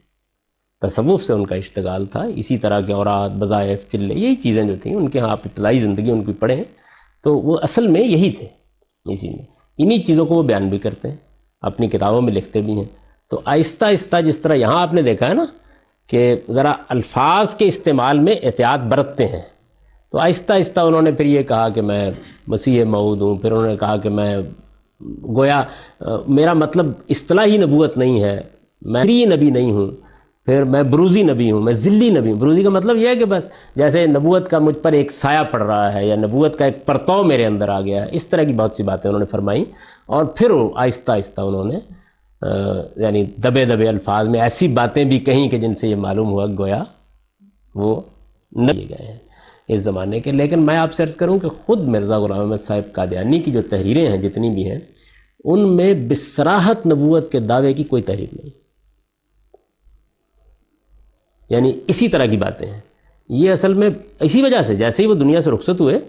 Speaker 1: تصوف سے ان کا اشتغال تھا. اسی طرح کے اورات وظائف چلے یہی چیزیں جو تھیں ان کے ہاں آپ ابتدائی زندگی ان کی پڑھیں تو وہ اصل میں یہی تھے. اسی میں انہی چیزوں کو وہ بیان بھی کرتے ہیں اپنی کتابوں میں لکھتے بھی ہیں. تو آہستہ آہستہ جس طرح یہاں آپ نے دیکھا ہے نا کہ ذرا الفاظ کے استعمال میں احتیاط برتتے ہیں تو آہستہ آہستہ انہوں نے پھر یہ کہا کہ میں مسیح موعود ہوں. پھر انہوں نے کہا کہ میں گویا میرا مطلب اصطلاحی نبوت نہیں ہے، میں نبی نہیں ہوں. پھر میں بروزی نبی ہوں، میں ذلی نبی ہوں. بروزی کا مطلب یہ ہے کہ بس جیسے نبوت کا مجھ پر ایک سایہ پڑ رہا ہے یا نبوت کا ایک پرتو میرے اندر آ گیا ہے. اس طرح کی بہت سی باتیں انہوں نے فرمائیں. اور پھر آہستہ آہستہ انہوں نے یعنی دبے دبے الفاظ میں ایسی باتیں بھی کہیں کہ جن سے یہ معلوم ہوا گویا وہ نہ کیے گئے ہیں اس زمانے کے. لیکن میں آپ سے عرض کروں کہ خود مرزا غلام احمد صاحب قادیانی کی جو تحریریں ہیں جتنی بھی ہیں ان میں بصراحت نبوت کے دعوے کی کوئی تحریر نہیں. یعنی اسی طرح کی باتیں ہیں. یہ اصل میں اسی وجہ سے جیسے ہی وہ دنیا سے رخصت ہوئے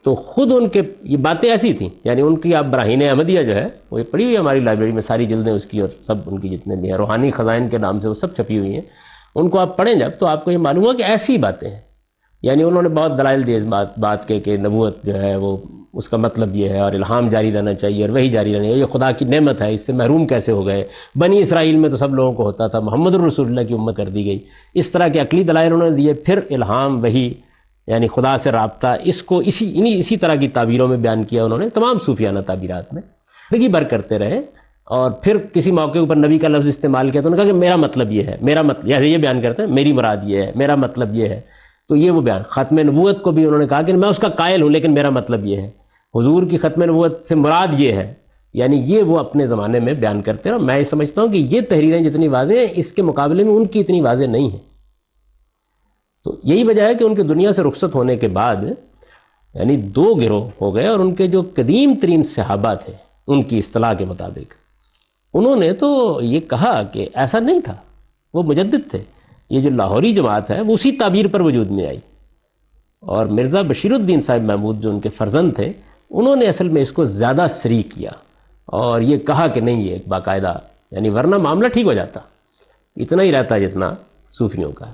Speaker 1: تو خود ان کے یہ باتیں ایسی تھیں. یعنی ان کی آپ براہین احمدیہ جو ہے وہ یہ پڑھی ہوئی ہے ہماری لائبریری میں ساری جلدیں اس کی اور سب ان کی جتنے بھی ہیں روحانی خزائن کے نام سے وہ سب چھپی ہوئی ہیں. ان کو آپ پڑھیں جب تو آپ کو یہ معلوم ہوا کہ ایسی باتیں ہیں. یعنی انہوں نے بہت دلائل دیے اس بات کے کہ نبوت جو ہے وہ اس کا مطلب یہ ہے اور الہام جاری رہنا چاہیے اور وہی جاری رہنا چاہیے. یہ خدا کی نعمت ہے، اس سے محروم کیسے ہو گئے؟ بنی اسرائیل میں تو سب لوگوں کو ہوتا تھا، محمد الرسول اللہ کی امت کر دی گئی. اس طرح کے عقلی دلائل انہوں نے دیے. پھر الہام وہی یعنی خدا سے رابطہ اس کو اسی طرح کی تعبیروں میں بیان کیا انہوں نے تمام صوفیانہ تعبیرات میں زندگی بھر کرتے رہے. اور پھر کسی موقع اوپر نبی کا لفظ استعمال کیا تو انہوں نے کہا کہ میرا مطلب یہ ہے، میرا مطلب جیسے یہ بیان کرتے ہیں میری مراد یہ ہے، میرا مطلب یہ ہے. تو یہ وہ بیان ختم نبوت کو بھی انہوں نے کہا کہ میں اس کا قائل ہوں لیکن میرا مطلب یہ ہے. حضور کی ختم نبوت سے مراد یہ ہے. یعنی یہ وہ اپنے زمانے میں بیان کرتے ہیں. اور میں یہ سمجھتا ہوں کہ یہ تحریریں جتنی واضح ہیں اس کے مقابلے میں ان کی اتنی واضح نہیں ہیں. تو یہی وجہ ہے کہ ان کے دنیا سے رخصت ہونے کے بعد یعنی دو گروہ ہو گئے. اور ان کے جو قدیم ترین صحابہ تھے ان کی اصطلاح کے مطابق انہوں نے تو یہ کہا کہ ایسا نہیں تھا، وہ مجدد تھے. یہ جو لاہوری جماعت ہے وہ اسی تعبیر پر وجود میں آئی. اور مرزا بشیر الدین صاحب محمود جو ان کے فرزند تھے انہوں نے اصل میں اس کو زیادہ صریح کیا اور یہ کہا کہ نہیں یہ ایک باقاعدہ یعنی ورنہ معاملہ ٹھیک ہو جاتا، اتنا ہی رہتا جتنا صوفیوں کا.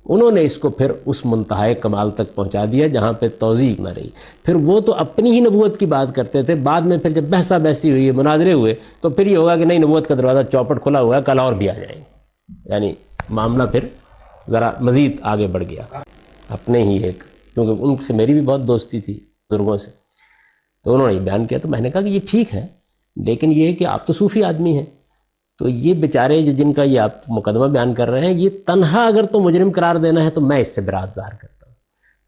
Speaker 1: انہوں نے اس کو پھر اس منتہائے کمال تک پہنچا دیا جہاں پہ توضیح نہ رہی. پھر وہ تو اپنی ہی نبوت کی بات کرتے تھے. بعد میں پھر جب بحثہ بحثی ہوئی، مناظرے ہوئے تو پھر یہ ہوگا کہ نہیں نبوت کا دروازہ چوپٹ کھلا ہوا ہے، کل اور بھی آ جائیں. یعنی معاملہ پھر ذرا مزید آگے بڑھ گیا. اپنے ہی ایک کیونکہ ان سے میری بھی بہت دوستی تھی بزرگوں سے تو انہوں نے یہ بیان کیا تو میں نے کہا کہ یہ ٹھیک ہے لیکن یہ ہے کہ آپ تو صوفی آدمی ہیں تو یہ بیچارے جن کا یہ آپ مقدمہ بیان کر رہے ہیں یہ تنہا اگر تو مجرم قرار دینا ہے تو میں اس سے برات ظاہر کرتا ہوں،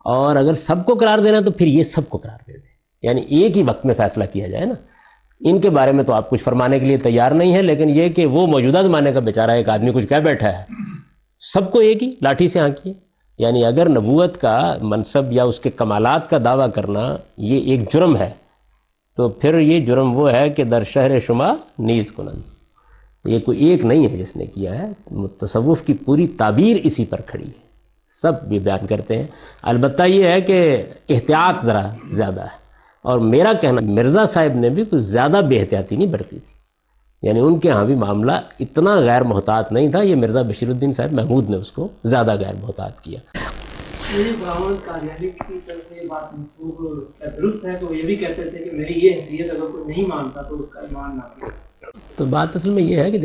Speaker 1: اور اگر سب کو قرار دینا ہے تو پھر یہ سب کو قرار دے دیں. یعنی ایک ہی وقت میں فیصلہ کیا جائے نا. ان کے بارے میں تو آپ کچھ فرمانے کے لیے تیار نہیں ہے لیکن یہ کہ وہ موجودہ زمانے کا بیچارہ ایک آدمی کچھ کہہ بیٹھا ہے سب کو ایک ہی لاٹھی سے ہانکیے. یعنی اگر نبوت کا منصب یا اس کے کمالات کا دعویٰ کرنا یہ ایک جرم ہے تو پھر یہ جرم وہ ہے کہ در شہر شما نیز کنند. یہ کوئی ایک نہیں ہے جس نے کیا ہے. تصوف کی پوری تعبیر اسی پر کھڑی ہے، سب یہ بیان کرتے ہیں. البتہ یہ ہے کہ احتیاط ذرا زیادہ ہے. اور میرا کہنا مرزا صاحب نے بھی کچھ زیادہ بے احتیاطی نہیں برتی تھی. یعنی ان کے ہاں بھی معاملہ اتنا غیر محتاط نہیں تھا. یہ مرزا بشیر الدین صاحب محمود نے اس کو زیادہ غیر محتاط کیا.
Speaker 5: غلام احمد قادیانی کی طرف سے یہ بات منسوب درست ہے تو وہ یہ بھی کہتے تھے کہ میری یہ حیثیت اگر کوئی نہیں مانتا تو اس کا ایمان نہ کرے.
Speaker 1: تو تو بات اصل میں یہ ہے کہ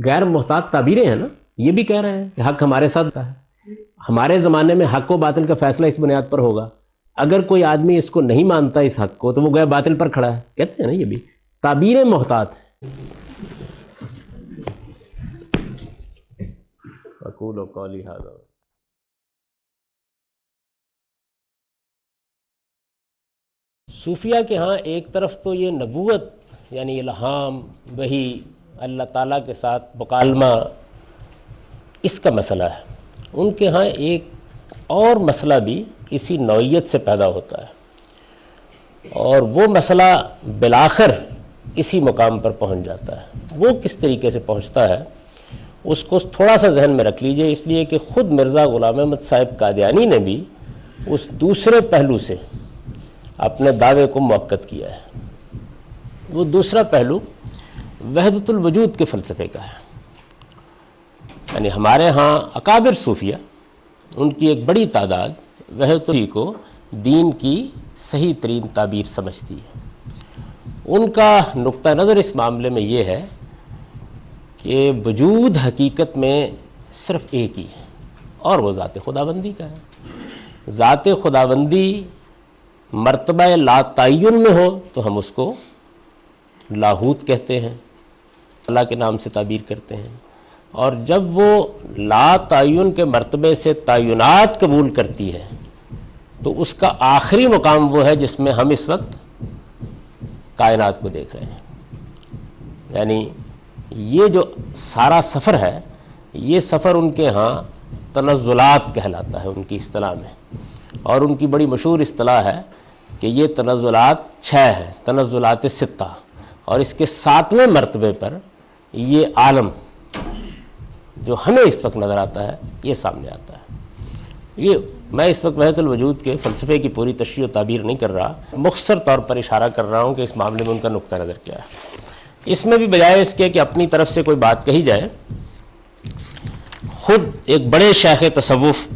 Speaker 1: غیر محتاط تعبیریں ہیں نا، یہ بھی کہہ رہے ہیں کہ حق ہمارے ساتھ ہے، ہمارے زمانے میں حق و باطل کا فیصلہ اس بنیاد پر ہوگا، اگر کوئی آدمی اس کو نہیں مانتا اس حق کو تو وہ گویا باطل پر کھڑا ہے، کہتے ہیں نا، یہ بھی تعبیریں محتاط ہیں۔ اقول قولی ھذا۔ صوفیہ کے ہاں ایک طرف تو یہ نبوت یعنی الہام، وحی، اللہ تعالیٰ کے ساتھ مکالمہ، اس کا مسئلہ ہے، ان کے ہاں ایک اور مسئلہ بھی اسی نوعیت سے پیدا ہوتا ہے، اور وہ مسئلہ بالآخر اسی مقام پر پہنچ جاتا ہے۔ وہ کس طریقے سے پہنچتا ہے اس کو تھوڑا سا ذہن میں رکھ لیجئے، اس لیے کہ خود مرزا غلام احمد صاحب قادیانی نے بھی اس دوسرے پہلو سے اپنے دعوے کو مؤکد کیا ہے۔ وہ دوسرا پہلو وحدت الوجود کے فلسفے کا ہے، یعنی ہمارے ہاں اکابر صوفیہ، ان کی ایک بڑی تعداد وحدت الوجود کو دین کی صحیح ترین تعبیر سمجھتی ہے۔ ان کا نقطہ نظر اس معاملے میں یہ ہے کہ وجود حقیقت میں صرف ایک ہی ہے، اور وہ ذات خداوندی کا ہے۔ ذات خداوندی مرتبہ لا تعین میں ہو تو ہم اس کو لاہوت کہتے ہیں، اللہ کے نام سے تعبیر کرتے ہیں، اور جب وہ لا تعین کے مرتبے سے تعینات قبول کرتی ہے تو اس کا آخری مقام وہ ہے جس میں ہم اس وقت کائنات کو دیکھ رہے ہیں۔ یعنی یہ جو سارا سفر ہے، یہ سفر ان کے ہاں تنزلات کہلاتا ہے ان کی اصطلاح میں، اور ان کی بڑی مشہور اصطلاح ہے کہ یہ تنزلات 6 ہیں، تنزلات 6، اور اس کے 7ویں مرتبے پر یہ عالم جو ہمیں اس وقت نظر آتا ہے یہ سامنے آتا ہے۔ یہ میں اس وقت وحدت الوجود کے فلسفے کی پوری تشریح و تعبیر نہیں کر رہا، مختصر طور پر اشارہ کر رہا ہوں کہ اس معاملے میں ان کا نقطہ نظر کیا ہے۔ اس میں بھی بجائے اس کے کہ اپنی طرف سے کوئی بات کہی جائے، خود ایک بڑے شیخ تصوف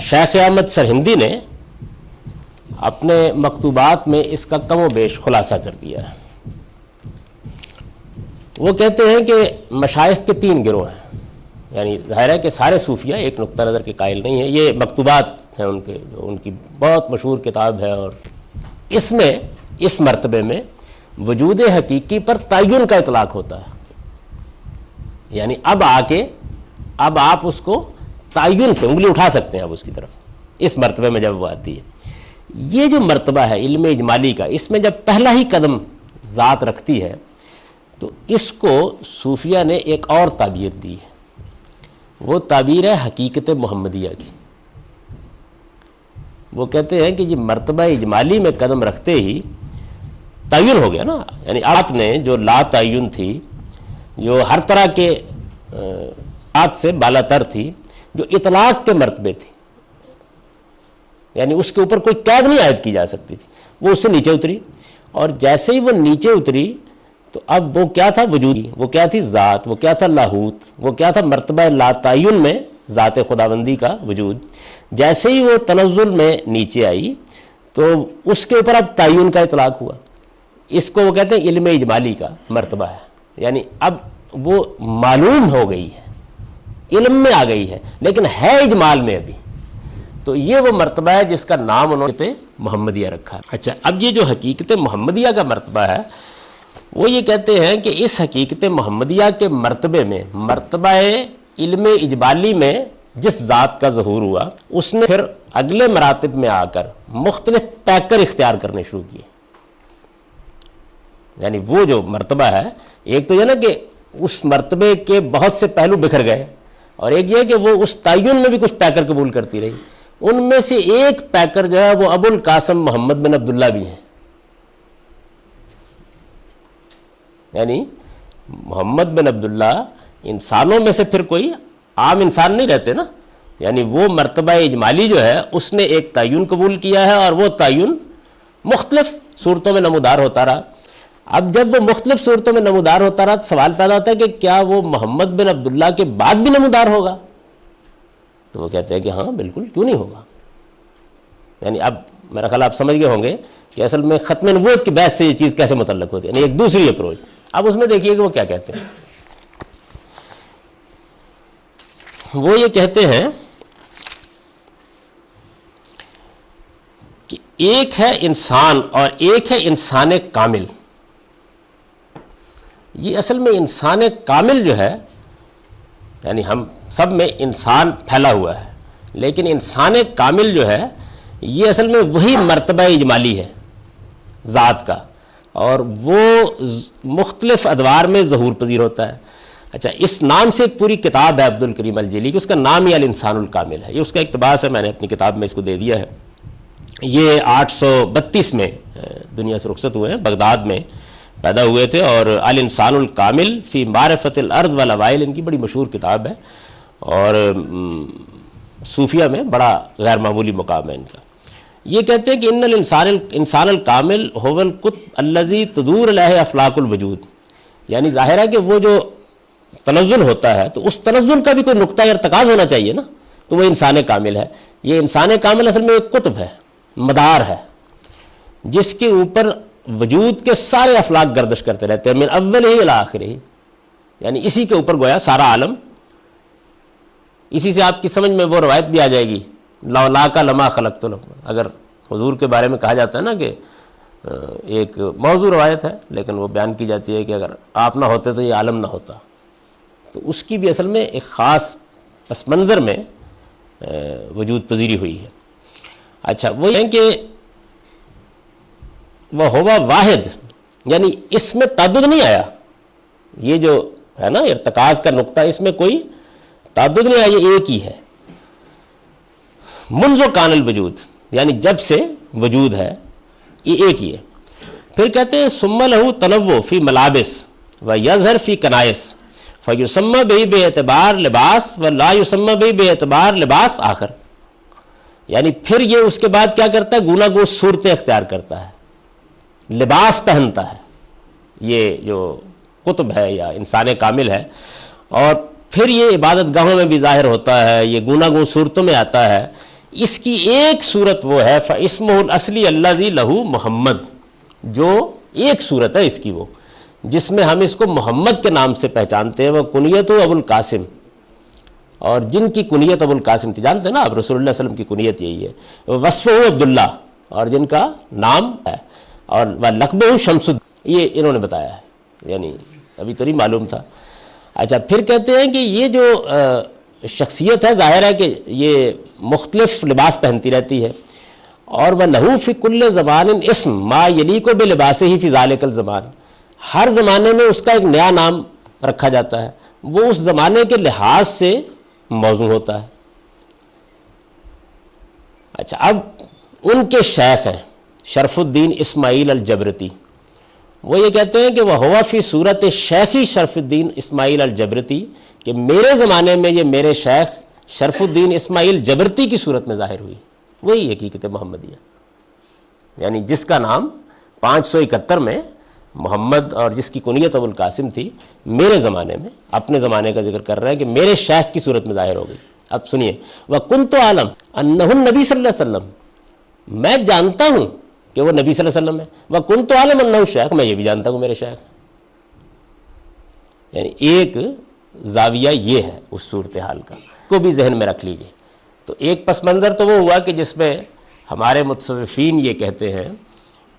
Speaker 1: شیخ احمد سرہندی نے اپنے مکتوبات میں اس کا کم و بیش خلاصہ کر دیا ہے۔ وہ کہتے ہیں کہ مشائخ کے 3 گروہ ہیں، یعنی ظاہر ہے کہ سارے صوفیہ ایک نقطہ نظر کے قائل نہیں ہیں، یہ مکتوبات ہیں ان کے، ان کی بہت مشہور کتاب ہے، اور اس میں اس مرتبے میں وجود حقیقی پر تعین کا اطلاق ہوتا ہے، یعنی اب آ کے اب آپ اس کو تعین سے انگلی اٹھا سکتے ہیں اب اس کی طرف، اس مرتبے میں جب وہ آتی ہے۔ یہ جو مرتبہ ہے علم اجمالی کا، اس میں جب پہلا ہی قدم ذات رکھتی ہے تو اس کو صوفیہ نے ایک اور تعبیر دی ہے، وہ تعبیر ہے حقیقت محمدیہ کی۔ وہ کہتے ہیں کہ یہ مرتبہ اجمالی میں قدم رکھتے ہی تعین ہو گیا نا، یعنی آپ نے جو لا تعین تھی، جو ہر طرح کے بات سے بالا تر تھی، جو اطلاق کے مرتبے تھی، یعنی اس کے اوپر کوئی قید نہیں عائد کی جا سکتی تھی، وہ اس سے نیچے اتری، اور جیسے ہی وہ نیچے اتری تو اب وہ کیا تھا وجودی، وہ کیا تھی ذات، وہ کیا تھا لاہوت، وہ کیا تھا مرتبہ لا تعین میں ذات خداوندی کا وجود۔ جیسے ہی وہ تنزل میں نیچے آئی تو اس کے اوپر اب تعین کا اطلاق ہوا، اس کو وہ کہتے ہیں علم اجمالی کا مرتبہ ہے، یعنی اب وہ معلوم ہو گئی ہے، علم میں آ گئی ہے، لیکن ہے اجمال میں ابھی، تو یہ وہ مرتبہ ہے جس کا نام انہوں نے محمدیہ رکھا ہے۔ اچھا، اب یہ جو حقیقت محمدیہ کا مرتبہ ہے، وہ یہ کہتے ہیں کہ اس حقیقت محمدیہ کے مرتبے میں، مرتبہ علم اجمالی میں جس ذات کا ظہور ہوا، اس نے پھر اگلے مراتب میں آ کر مختلف پیکر اختیار کرنے شروع کیے۔ یعنی وہ جو مرتبہ ہے، ایک تو یہ نا کہ اس مرتبے کے بہت سے پہلو بکھر گئے، اور ایک یہ کہ وہ اس تعین میں بھی کچھ پیکر قبول کرتی رہی۔ ان میں سے ایک پیکر جو ہے وہ ابو القاسم محمد بن عبداللہ بھی ہیں، یعنی محمد بن عبداللہ انسانوں میں سے پھر کوئی عام انسان نہیں رہتے نا، یعنی وہ مرتبہ اجمالی جو ہے اس نے ایک تعین قبول کیا ہے، اور وہ تعین مختلف صورتوں میں نمودار ہوتا رہا۔ اب جب وہ مختلف صورتوں میں نمودار ہوتا رہا تو سوال پیدا ہوتا ہے کہ کیا وہ محمد بن عبداللہ کے بعد بھی نمودار ہوگا؟ تو وہ کہتے ہیں کہ ہاں بالکل، کیوں نہیں ہوگا۔ یعنی اب میرا خیال آپ سمجھ گئے ہوں گے کہ اصل میں ختم نبوت کی بحث سے یہ چیز کیسے متعلق ہوتی ہے، یعنی ایک دوسری اپروچ. اب اس میں دیکھیے کہ وہ کیا کہتے ہیں. وہ یہ کہتے ہیں کہ ایک ہے انسان اور ایک ہے انسان کامل. یہ اصل میں انسان کامل جو ہے، یعنی ہم سب میں انسان پھیلا ہوا ہے، لیکن انسان کامل جو ہے یہ اصل میں وہی مرتبہ اجمالی ہے ذات کا، اور وہ مختلف ادوار میں ظہور پذیر ہوتا ہے. اچھا، اس نام سے ایک پوری کتاب ہے عبد الکریم الجیلی کی، اس کا نام ہی الانسان الکامل ہے. یہ اس کا اقتباس ہے، میں نے اپنی کتاب میں اس کو دے دیا ہے. یہ 832 میں دنیا سے رخصت ہوئے ہیں، بغداد میں پیدا ہوئے تھے، اور الانسان الکامل فی معرفت الارض والاوائل ان کی بڑی مشہور کتاب ہے، اور صوفیہ میں بڑا غیر معمولی مقام ہے ان کا. یہ کہتے ہیں کہ ان الانسان الکامل هو القطب الذی تدور علیہ افلاک الوجود. یعنی ظاہر ہے کہ وہ جو تنزل ہوتا ہے تو اس تنزل کا بھی کوئی نقطہ ارتکاز ہونا چاہیے نا، تو وہ انسان کامل ہے. یہ انسان کامل اصل میں ایک قطب ہے، مدار ہے، جس کے اوپر وجود کے سارے افلاک گردش کرتے رہتے ہیں، من اول ہی الی آخر ہی. یعنی اسی کے اوپر گویا سارا عالم. اسی سے آپ کی سمجھ میں وہ روایت بھی آ جائے گی، لولاک لما خلقت لکم. اگر حضور کے بارے میں کہا جاتا ہے نا کہ ایک موضوع روایت ہے، لیکن وہ بیان کی جاتی ہے کہ اگر آپ نہ ہوتے تو یہ عالم نہ ہوتا. تو اس کی بھی اصل میں ایک خاص پس منظر میں وجود پذیری ہوئی ہے. اچھا، وہ یہ کہ وہ ہوا واحد، یعنی اس میں تعدد نہیں آیا. یہ جو ہے نا ارتکاز کا نقطہ، اس میں کوئی تعدد نہیں آیا، یہ ایک ہی ہے. منذ کان الوجود، یعنی جب سے وجود ہے یہ ایک ہی ہے. پھر کہتے ہیں ثم لہ تنوع فی ملابس و یظہر فی کنائس فیسمى بہ بے اعتبار لباس و لا یسمى بہ بے اعتبار لباس آخر. یعنی پھر یہ اس کے بعد کیا کرتا ہے، گوناہ گون صورتیں اختیار کرتا ہے، لباس پہنتا ہے. یہ جو قطب ہے یا انسان کامل ہے، اور پھر یہ عبادت گاہوں میں بھی ظاہر ہوتا ہے، یہ گوناہ گون صورتوں میں آتا ہے. اس کی ایک صورت وہ ہے فاسمہ الاصلی الذی لہ محمد، جو ایک صورت ہے اس کی وہ جس میں ہم اس کو محمد کے نام سے پہچانتے ہیں. وہ کنیت ابو القاسم، اور جن کی کنیت ابو القاسم تھی، جانتے ہیں نا آپ رسول اللہ علیہ وسلم کی کنیت یہی ہے. وصفہ عبداللہ، اور جن کا نام ہے، اور لقبہ شمس الدین، یہ انہوں نے بتایا ہے، یعنی ابھی تو نہیں معلوم تھا. اچھا، پھر کہتے ہیں کہ یہ جو شخصیت ہے، ظاہر ہے کہ یہ مختلف لباس پہنتی رہتی ہے، اور وہ لہو فی کل زمان اسم ما یلیق بلباسہ فی ذالک الزمان. ہر زمانے میں اس کا ایک نیا نام رکھا جاتا ہے، وہ اس زمانے کے لحاظ سے موزوں ہوتا ہے. اچھا، اب ان کے شیخ ہیں شرف الدین اسماعیل الجبرتی. وہ یہ کہتے ہیں کہ وہ ہوا فی صورت شیخی شرف الدین اسماعیل الجبرتی، کہ میرے زمانے میں یہ میرے شیخ شرف الدین اسماعیل جبرتی کی صورت میں ظاہر ہوئی. وہی حقیقت محمدیہ، یعنی جس کا نام 571 میں محمد اور جس کی کنیت ابو القاسم تھی، میرے زمانے میں، اپنے زمانے کا ذکر کر رہے ہیں کہ میرے شیخ کی صورت میں ظاہر ہو گئی. اب سنیے، وَكُنْتُ أَعْلَمُ أَنَّهُ النَّبِي صلی اللہ علیہ وسلم، میں جانتا ہوں کہ وہ نبی صلی اللہ علیہ وسلم ہے. وَكُنْتُ أَعْلَمُ أَنَّهُ شیخ، میں یہ بھی جانتا ہوں میرے شیخ. یعنی ایک زاویہ یہ ہے اس صورتحال کا، کو بھی ذہن میں رکھ لیجئے. تو ایک پس منظر تو وہ ہوا کہ جس میں ہمارے متصوفین یہ کہتے ہیں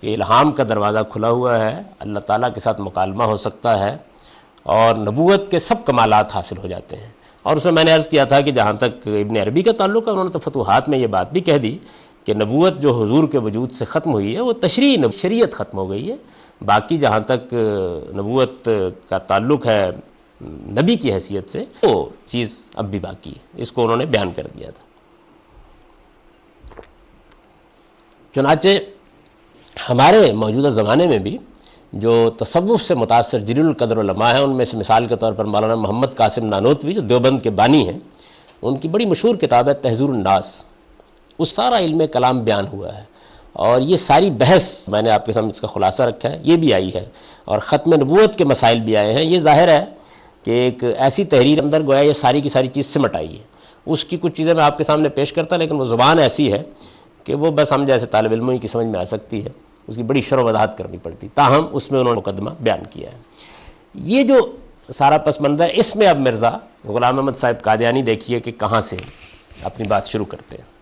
Speaker 1: کہ الہام کا دروازہ کھلا ہوا ہے، اللہ تعالیٰ کے ساتھ مکالمہ ہو سکتا ہے، اور نبوت کے سب کمالات حاصل ہو جاتے ہیں. اور اس میں میں نے عرض کیا تھا کہ جہاں تک ابن عربی کا تعلق ہے، انہوں نے تو فتوحات میں یہ بات بھی کہہ دی کہ نبوت جو حضور کے وجود سے ختم ہوئی ہے وہ شریعت ختم ہو گئی ہے. باقی جہاں تک نبوت کا تعلق ہے نبی کی حیثیت سے، وہ چیز اب بھی باقی ہے. اس کو انہوں نے بیان کر دیا تھا. چنانچہ ہمارے موجودہ زمانے میں بھی جو تصوف سے متاثر جلیل القدر علماء ہیں، ان میں سے مثال کے طور پر مولانا محمد قاسم نانوتوی جو دیوبند کے بانی ہیں، ان کی بڑی مشہور کتاب ہے تحذیر الناس. اس سارا علم کلام بیان ہوا ہے، اور یہ ساری بحث میں نے آپ کے سامنے اس کا خلاصہ رکھا ہے، یہ بھی آئی ہے، اور ختم نبوت کے مسائل بھی آئے ہیں. یہ ظاہر ہے کہ ایک ایسی تحریر اندر گویا یہ ساری کی ساری چیز سمٹ آئی ہے. اس کی کچھ چیزیں میں آپ کے سامنے پیش کرتا، لیکن وہ زبان ایسی ہے کہ وہ بس ہم جیسے طالب علموں کی سمجھ میں آ سکتی ہے. اس کی بڑی شرح و وضاحت کرنی پڑتی، تاہم اس میں انہوں نے مقدمہ بیان کیا ہے۔ یہ جو سارا پس منظر ہے، اس میں اب مرزا غلام احمد صاحب قادیانی دیکھیے کہ کہاں سے اپنی بات شروع کرتے ہیں۔